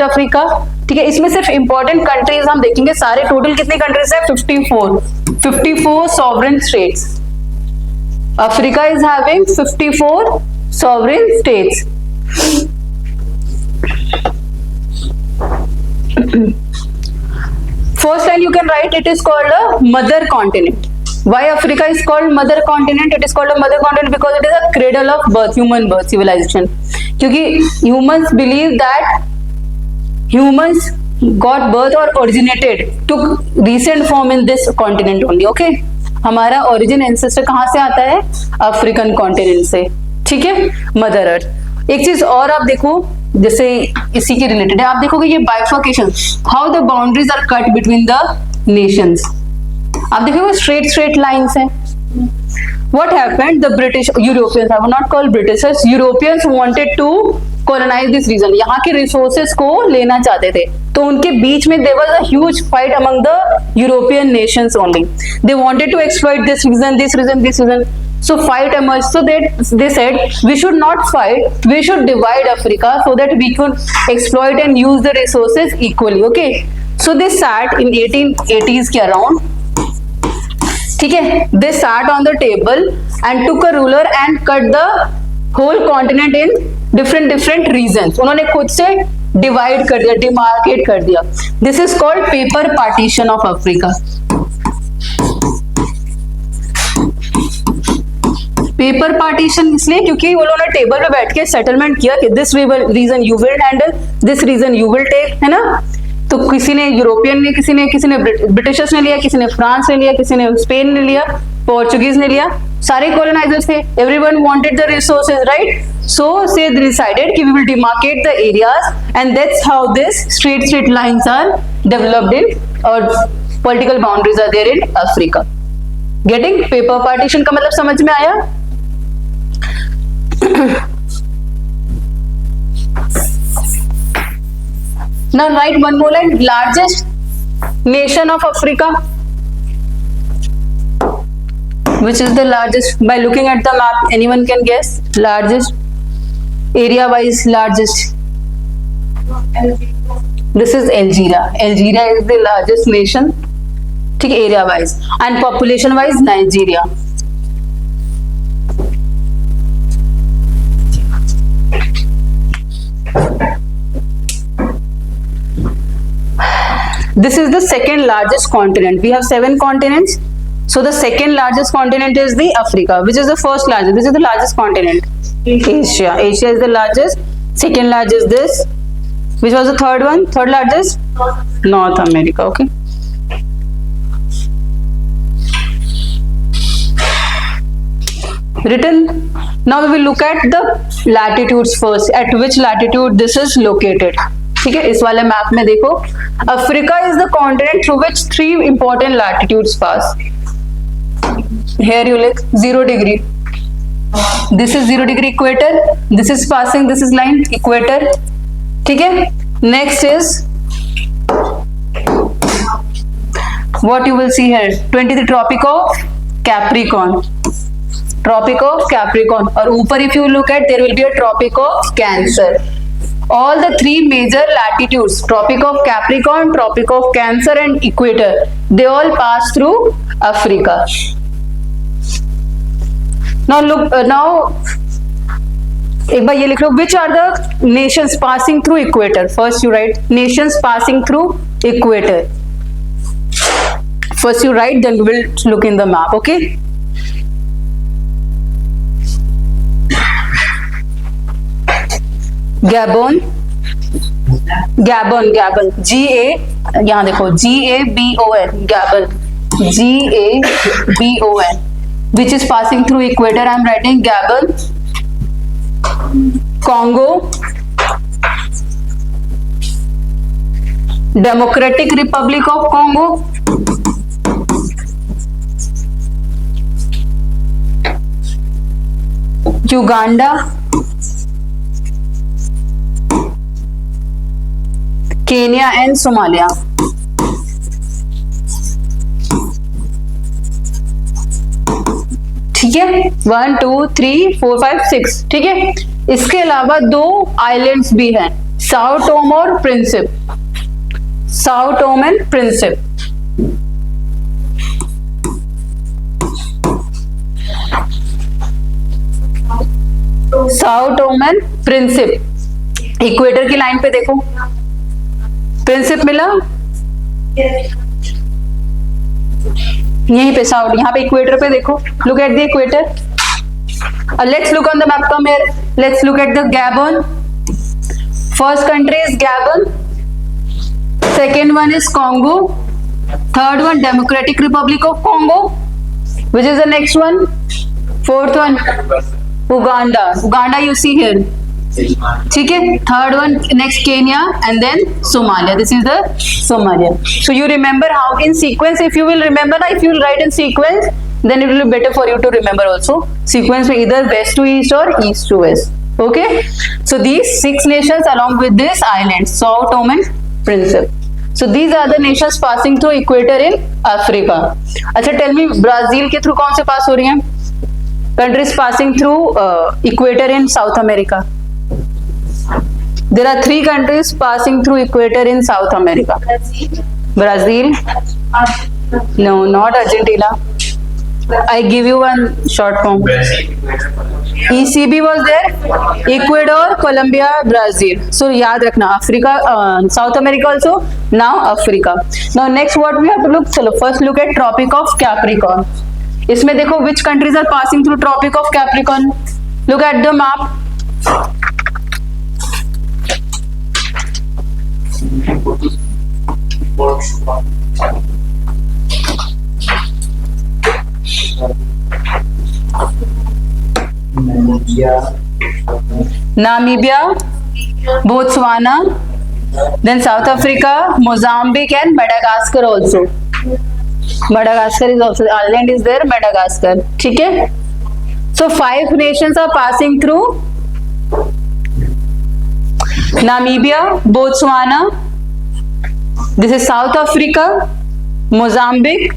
Africa, ठीक है। इसमें सिर्फ इंपॉर्टेंट कंट्रीज हम देखेंगे, सारे टोटल कितनी कंट्रीज है, 54 sovereign states. Africa is having 54 sovereign states. First line you can write, it is called a mother continent. Why Africa is called mother continent? It is called a mother continent because it is a cradle of birth, human birth civilization. क्योंकि humans believe that humans got birth or originated, took recent form in this continent only. Okay? हमारा origin ancestor कहाँ से आता है? African continent से, ठीक है, mother earth. एक चीज और आप देखो, जैसे इसी के रिलेटेड है, आप देखोगे ये bifurcation, how the boundaries are cut between the nations. आप देखोगे स्ट्रेट लाइंस हैं। What happened? The British, Europeans, I will not call Britishers, Europeans wanted to colonize this region. यहाँ के resources को लेना चाहते थे, तो उनके बीच में there was a huge fight among the European nations only. They wanted to exploit this region. So fight emerged. So they said we should not fight. We should divide Africa so that we could exploit and use the resources equally. Okay. So they sat in 1880s के around. ठीक है, they sat on the table and took a ruler and cut the whole continent in different regions. उन्होंने खुद से divide कर दिया, demarcate कर दिया. This is called paper partition of Africa. Paper partition इसलिए क्योंकि वो लोगों ने टेबल पे बैठ के सेटलमेंट किया कि this region you will handle, this region you will take, है ना। तो किसी ने यूरोपियन ने, किसी ने ब्रिटिशर्स ने लिया, किसी ने फ्रांस ने लिया, किसी ने स्पेन ने लिया, पोर्चुगीज ने लिया, सारे कॉलोनाइजर्स थे। Everyone wanted the resources, right? So they decided कि we will demarcate the areas and that's how this straight lines are developed in और political boundaries are there in Africa. Getting? Paper partition का मतलब समझ में आया? Now write one more line. Largest nation of Africa. Which is the largest? By looking at the map, anyone can guess. Largest, area-wise, largest. This is Algeria. Algeria is the largest nation. ठीक है, area-wise and population-wise, Nigeria. This is the second largest continent. We have 7 continents. So the second largest continent is the Africa, which is the first largest. This is the largest continent. Asia. Asia is the largest. Second largest this. Which was the third one? Third largest? North America. Okay. Written. Now we will look at the latitudes first. At which latitude this is located. ठीक है, इस वाले map में देखो, Africa is the continent through which 3 important latitudes pass. Here you look 0 degree. This is 0 degree equator. This is passing. This is line equator. ठीक है. Next is what you will see here. 20 the Tropic of Capricorn. Tropic of Capricorn. और ऊपर if you look at, there will be a Tropic of Cancer. All the 3 major latitudes, Tropic of Capricorn, Tropic of Cancer and Equator, they all pass through Africa. Now look, now एक बार ये लिख लो, which are the nations passing through equator? First you write nations passing through equator. First you write, then we will look in the map, okay? Gabon, GA, यहाँ देखो GABON, Gabon, GABON, which is passing through equator. I am writing Gabon. Congo, Democratic Republic of Congo, Uganda, Kenya and Somalia. ठीक है, 1 2 3 4 5 6. ठीक है, इसके अलावा 2 islands भी हैं. Sao Tome और Principe. Sao Tome and Principe. Sao Tome and Principe. Equator की लाइन पे देखो, प्रिंसिप मिला यहीं पे, साउथ, यहाँ पे इक्वेटर पे देखो, look at the equator. Let's look on the map, come here, let's look at the Gabon. First country is Gabon, second one is Congo, third one Democratic Republic of Congo, which is the next one, fourth one Uganda. Uganda you see here, ठीक है. Third one next Kenya and then Somalia. This is the Somalia. So you remember how in sequence, if you will remember ना, if you will write in sequence, then it will be better for you to remember also. Sequence में either west to east or east to west. Okay, so these 6 nations along with this island, Sao Tome and Principe. So these are the nations passing through equator in Africa. अच्छा, tell me, Brazil के through कौन से पास हो रही हैं? Countries passing through equator in South America. There are 3 countries passing through equator in South America. Brazil. No, not Argentina. I give you one short form. ECB was there, Ecuador, Colombia, Brazil. So याद रखना, Africa, South America also, now Africa. Now next what we have to look, चलो first look at Tropic of Capricorn. इसमें देखो which countries are passing through Tropic of Capricorn. Look at the map. Namibia, Botswana, then South Africa, Mozambique and Madagascar also. Madagascar is also, island is there, Madagascar. ठीक है? So 5 nations are passing through Namibia, Botswana, this is South Africa, Mozambique,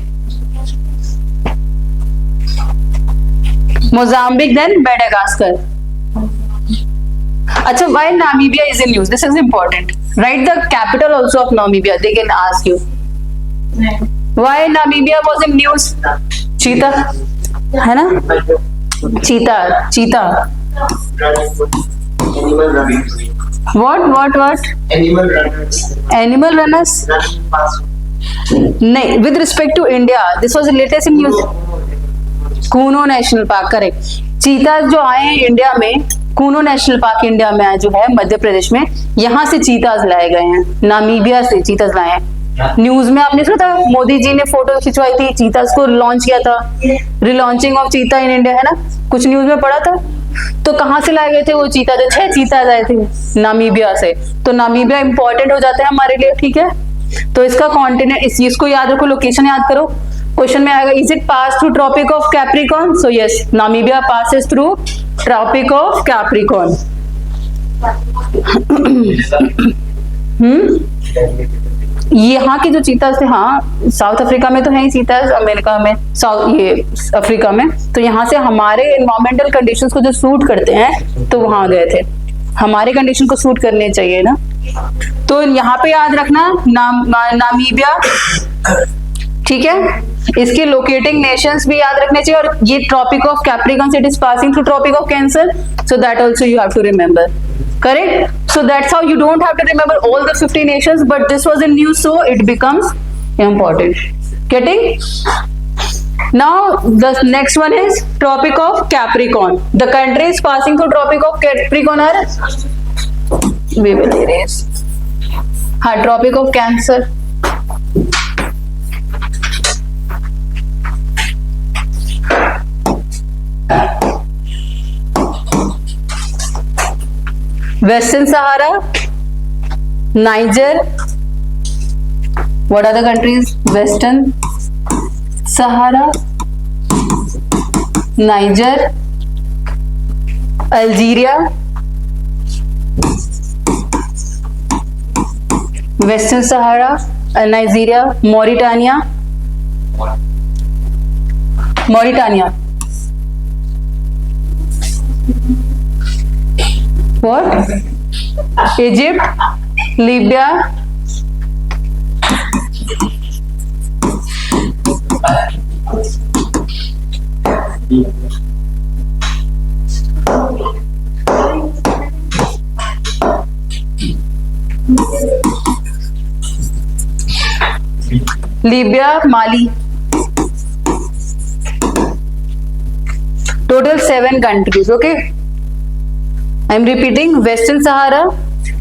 then Madagascar. अच्छा, why Namibia is in news? This is important. Write the capital also of Namibia. They can ask you. Why Namibia was in news? चीता, है ना? चीता. What? Animal runners. नहीं, with respect to India, this was the latest in news. Kuno national park, correct. Cheetahs जो आए हैं India में, Kuno national park India में जो है मध्य प्रदेश में, यहाँ से चीताज लाए गए हैं, नामीबिया से चीताज लाए हैं. न्यूज में आपने सुना था, मोदी जी ने फोटो खिंचवाई थी, चीताज को लॉन्च किया था, रिलॉन्चिंग ऑफ चीता इन इंडिया, है ना, कुछ न्यूज में पढ़ा था. तो कहाँ से लाए गए थे वो चीता? 6 चीताज आए थे नामीबिया से. तो नामीबिया इंपॉर्टेंट हो जाता है हमारे लिए, ठीक है. तो इसका कॉन्टिनेंट, इस चीज को याद रखो, लोकेशन याद करो. क्वेश्चन में आएगा, is it pass through Tropic of Capricorn? So yes, Namibia passes through Tropic of Capricorn. यहाँ की जो चीताज थे, हाँ, साउथ अफ्रीका में तो है ही चीताज, अमेरिका में, ये अफ्रीका में. तो यहाँ से हमारे एनवायरमेंटल कंडीशंस को जो सूट करते हैं, तो वहां गए थे. हमारे कंडीशन को सूट करने चाहिए ना. तो यहाँ पे याद रखना नामीबिया, ठीक है. इसके लोकेटिंग नेशंस भी याद रखने चाहिए. और ये Tropic of Capricorn, it is passing through Tropic of Cancer, so that also you have to remember. Correct? So that's how you don't have to remember all the 50 nations, but this was in news, so it becomes important. Getting? Now the next one is Tropic of Capricorn. The countries passing through Tropic of Capricorn are, we will erase. Tropic of Cancer. Western Sahara, Niger. What are the countries? Western Sahara, Niger, Algeria, Western Sahara, Nigeria, Mauritania. What? Egypt, Libya, Mali. Total 7 countries. Okay. I'm repeating: Western Sahara,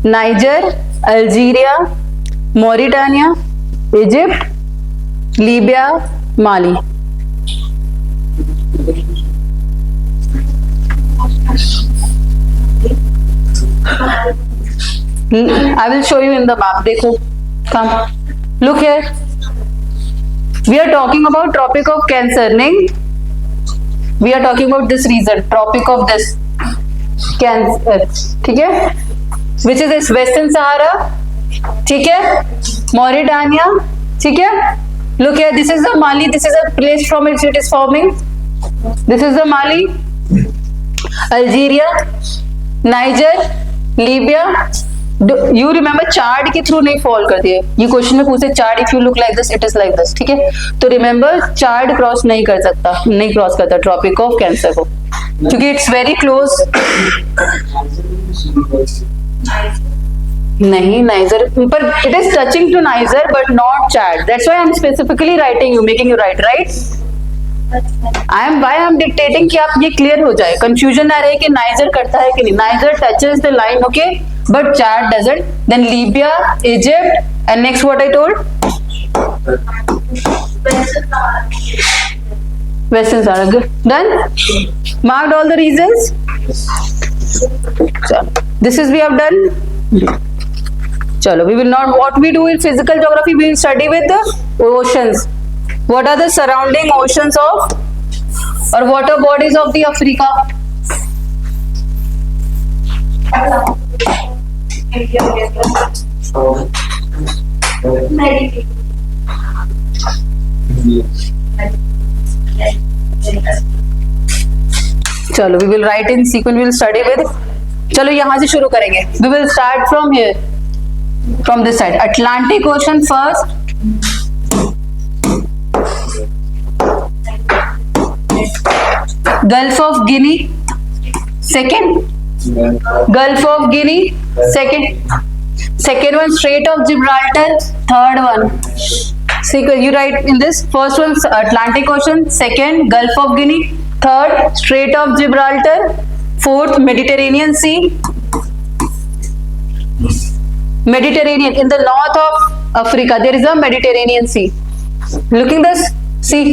Niger, Algeria, Mauritania, Egypt, Libya, Mali. I will show you in the map. Dekho. Come. Look here. We are talking about Tropic of Cancer. Nahin? We are talking about this region. Tropic of this Cancer. ठीक है? Which is this Western Sahara. ठीक है? Mauritania. ठीक है? Look here. This is the Mali. This is a place from which it is forming. This is the Mali. Algeria. Niger. Libya. You remember chart के through नहीं fall करती है. ये question में पूछे chart if you look like this it is like this. ठीक है, तो रिमेंबर चार्ट क्रॉस नहीं कर सकता, नहीं क्रॉस करता ट्रॉपिक ऑफ कैंसर को, क्योंकि इट्स वेरी क्लोज. नहीं नाइजर, पर it is touching to Niger but not Chad. That's why I am specifically writing you, making you write. I am dictating कि आप ये क्लियर हो जाए, कंफ्यूजन ना रहे कि नाइजर करता है कि नहीं. Niger touches the line, okay, but Chad doesn't. Then Libya, Egypt, and next what I told? Western Sahara. Good. Done? Marked all the reasons? So, this is we have done. Chalo, we will not, what we do in physical geography, we will study with the oceans. What are the surrounding oceans of or water bodies of the Africa? चलो, we will write in sequence, we will study with. चलो यहां से शुरू करेंगे. We will start from here, from this side. Atlantic Ocean first. Gulf of Guinea second. Gulf of Guinea second one. Strait of Gibraltar third one. See, you write in this: first one Atlantic Ocean, second Gulf of Guinea, third Strait of Gibraltar, fourth Mediterranean Sea. Mediterranean, in the north of Africa there is a Mediterranean Sea. Looking this sea,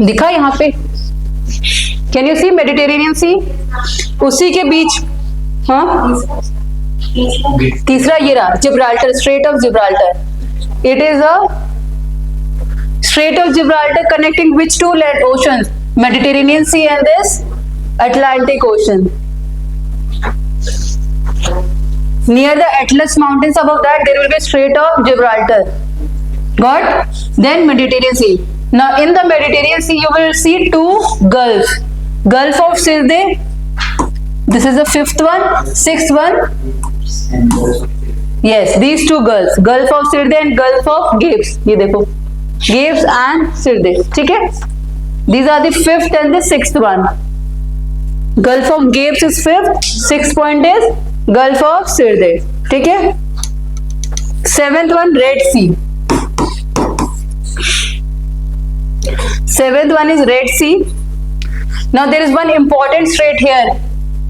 दिखा यहाँ पे, can you see Mediterranean Sea? उसी के बीच, हाँ, तीसरा ये रहा Gibraltar, strait of Gibraltar. It is a strait of Gibraltar connecting which two land ocean? Mediterranean Sea and this Atlantic Ocean. Near the Atlas Mountains, above that there will be Strait of Gibraltar. Got? Then Mediterranean Sea. Now in the Mediterranean Sea you will see two gulfs. Gulf of Sirte, this is the fifth one, sixth one. Yes, these two gulfs, Gulf of Sirte and Gulf of Gabes. ये देखो, Gabes and Sirte. ठीक है? These are the fifth and the sixth one. Gulf of Gabes is fifth, sixth point is Gulf of Sirte. ठीक है? Seventh one, Red Sea. Seventh one is Red Sea. Now there is one important strait here,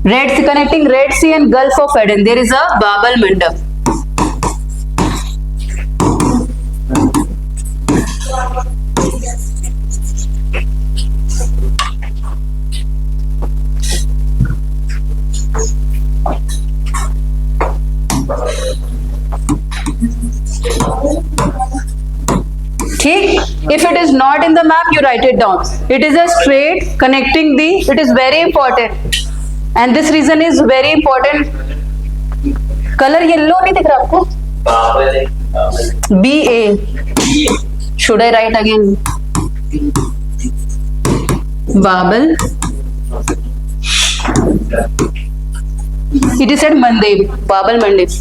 Red Sea, connecting Red Sea and Gulf of Aden. There is a Bab el Mandab. ठीक? If it is not in the map, you write it down. It is a strait connecting the. It is very important, and this reason is very important. Color yellow नहीं दिख रहा आपको? BA. Should I write again? Babel It is said Mandeb, Bab al-Mandeb.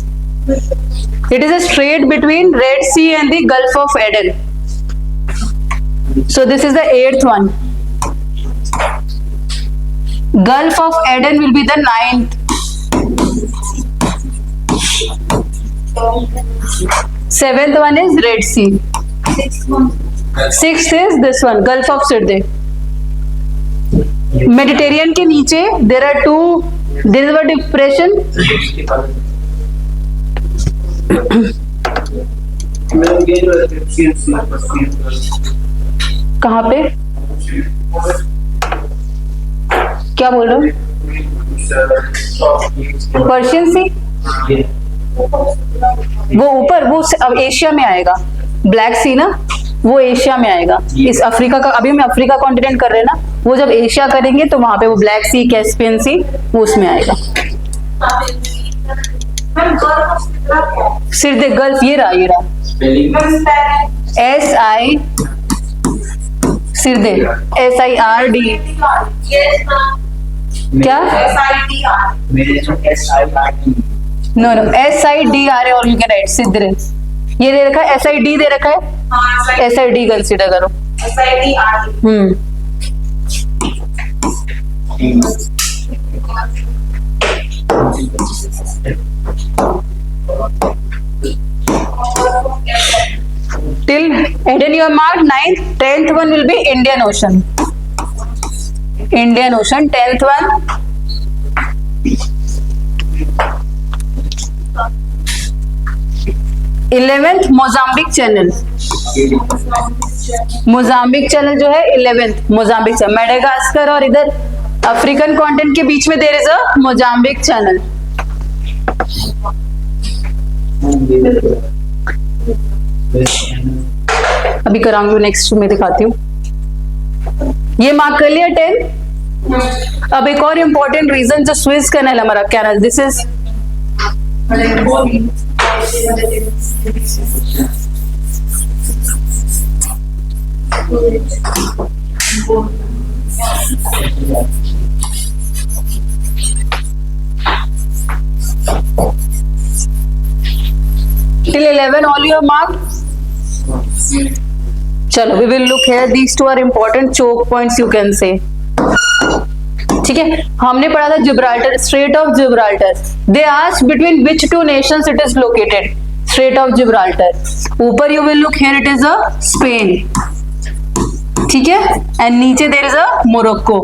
It is a strait between Red Sea and the Gulf of Aden. So this is the 8th one. Gulf of Aden will be the 9th. 7th one is Red Sea. 6th is this one, Gulf of Sirte. Mediterranean के नीचे there are two. There is a depression. कहाँ पे? क्या बोल रहे हो? Persian सी? वो ऊपर, वो अब एशिया में आएगा. ब्लैक सी ना, वो एशिया में आएगा. इस अफ्रीका का, अभी हम अफ्रीका कॉन्टिनेंट कर रहे हैं ना, वो जब एशिया करेंगे तो वहां पे वो ब्लैक सी, कैस्पियन सी, वो उसमें आएगा. सिर्दे गल्फ, ये रहा SI सिर्दे SIRD. क्या? नो SIDR और यू कैन राइट सिद्रे. ये दे रखा है, SID दे रखा है, SID कंसीडर करो. Till Aden you have marked. 9th, 10th one will be Indian Ocean. Indian Ocean, 10th one. Eleventh Mozambique Channel. Mozambique channel जो है 11th मोजाम्बिक चैनल. मेडागास्कर और इधर अफ्रीकन कॉन्टिनेंट के बीच में there is a Mozambique channel. अभी कराऊंगी, next में दिखाती हूँ. ये मार्क कर लिया 10. अब एक और इम्पोर्टेंट रीजन, जो स्विस कैनल हमारा canal, this is till 11 all you have marked. चलो we will look here. These two are important choke points you can say. ठीक है, हमने पढ़ा था Gibraltar, strait of Gibraltar. They ask between which two nations it is located. Strait of Gibraltar, ऊपर you will look here, it is a Spain. ठीक है, and नीचे there is a Morocco.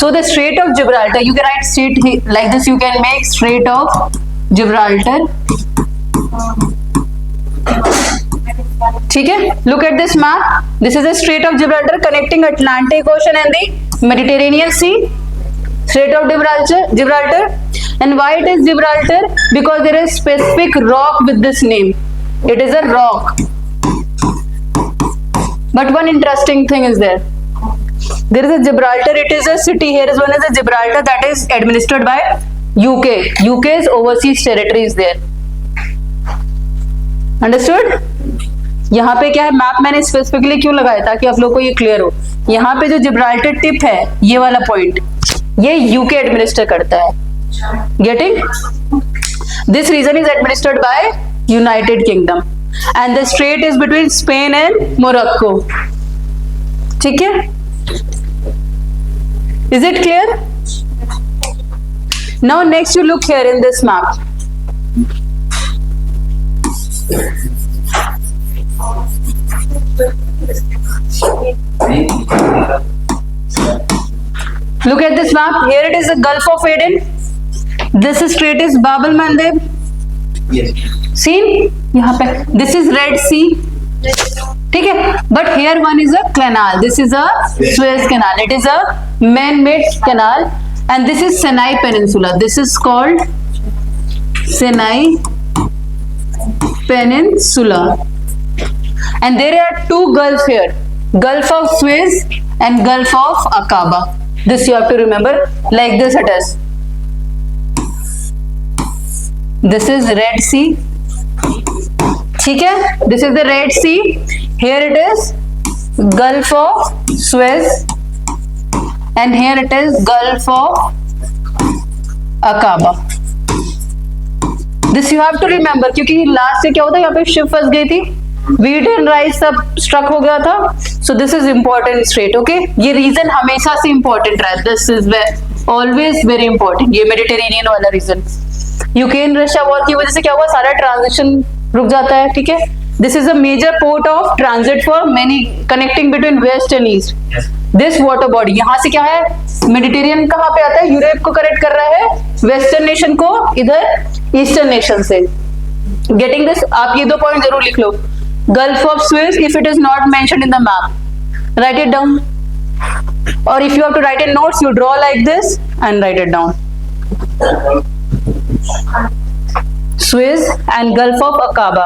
So the strait of Gibraltar, you can write strait like this, you can make strait of Gibraltar. ठीक है, look at this map. This is the strait of Gibraltar connecting Atlantic ocean and the Mediterranean Sea. Strait of Gibraltar. And why it is Gibraltar? Because there is specific rock with this name. It is a rock. But one interesting thing is there. There is a Gibraltar. It is a city. Here is one is a Gibraltar that is administered by UK. UK's overseas territory is there. Understood? यहाँ पे क्या है, map मैंने specifically क्यों लगाया ताकि आप लोग को ये क्लियर हो. यहाँ पे जो जिब्राल्टर टिप है, ये वाला पॉइंट, ये यूके एडमिनिस्टर करता है. Getting? This region is administered by United Kingdom and the strait is between Spain and Morocco. ठीक है, is it clear? Now next you look here in this map. Look at this map. Here it is the Gulf of Aden. This strait is Bab al-Mandeb. Yes. Seen? यहाँ पे. This is Red Sea. ठीक है. But here one is a canal. This is a Suez Canal. It is a man-made canal. And this is Sinai Peninsula. This is called Sinai Peninsula. And there are two gulfs here. Gulf of Suez and Gulf of Aqaba. This you have to remember, like this it is. This is Red Sea. ठीक है, this is the Red Sea. Here it is Gulf of Suez and here it is Gulf of Aqaba. This you have to remember, क्योंकि last से क्या होता है, यहाँ पे ship फंस गई थी, व्हीट एंड राइस सब स्ट्रक हो गया था। So this is important straight. Okay, ये रीजन हमेशा से इंपॉर्टेंट रहा है, this is always very important, ये मेडिटेरेनियन वाला रीजन। यूक्रेन रशिया वॉर की वजह से क्या हुआ, सारा ट्रांजिशन रुक जाता है, ठीक है। This is a major port of transit for many, connecting between west and east. This water body यहाँ से क्या है, मेडिटेरियन कहाँ पे आता है, यूरोप को कनेक्ट कर रहा है वेस्टर्न नेशन को इधर ईस्टर्न नेशन से। गेटिंग दिस, आप ये 2 पॉइंट जरूर लिख लो। Gulf of Suez, if it is not mentioned in the map, write it down, और if you have to write in notes, you draw like this and write it down. Suez and Gulf of Aqaba.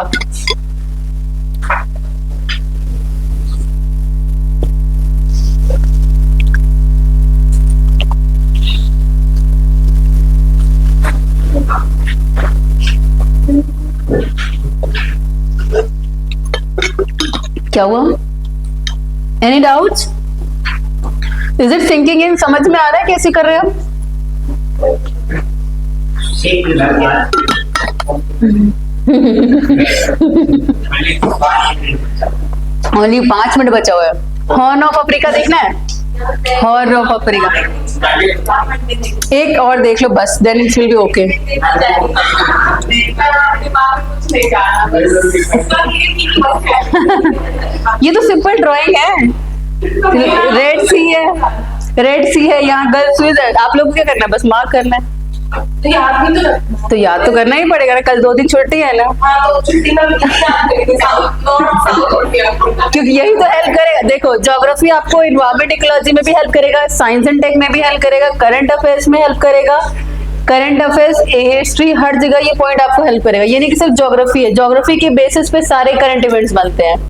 क्या हुआ? Any doubts? Is it sinking in? समझ में आ रहा है कैसे कर रहे हैं हम? ओनली 5 मिनट बचा हुआ है। हॉर्न ऑफ अफ्रीका देखना है, हॉर्न ऑफ अफ्रीका एक और देख लो बस, then it will be okay. ये तो सिंपल ड्राइंग है, रेड सी है, रेड सी है, यहाँ गल्फ स्विस है। आप लोग को क्या करना है, बस मार्क करना है। तो याद तो करना ही पड़ेगा ना, कल 2 दिन छुट्टी है ना। क्योंकि यही तो हेल्प करेगा। देखो, ज्योग्राफी आपको एनवायरमेंट इकोलॉजी में भी हेल्प करेगा, साइंस एंड टेक में भी हेल्प करेगा, करंट अफेयर्स में हेल्प करेगा, करंट अफेयर्स, हिस्ट्री, हर जगह ये पॉइंट आपको हेल्प करेगा। ये नहीं कि सिर्फ ज्योग्राफी है, ज्योग्राफी के बेसिस पे सारे करंट इवेंट्स बनते हैं।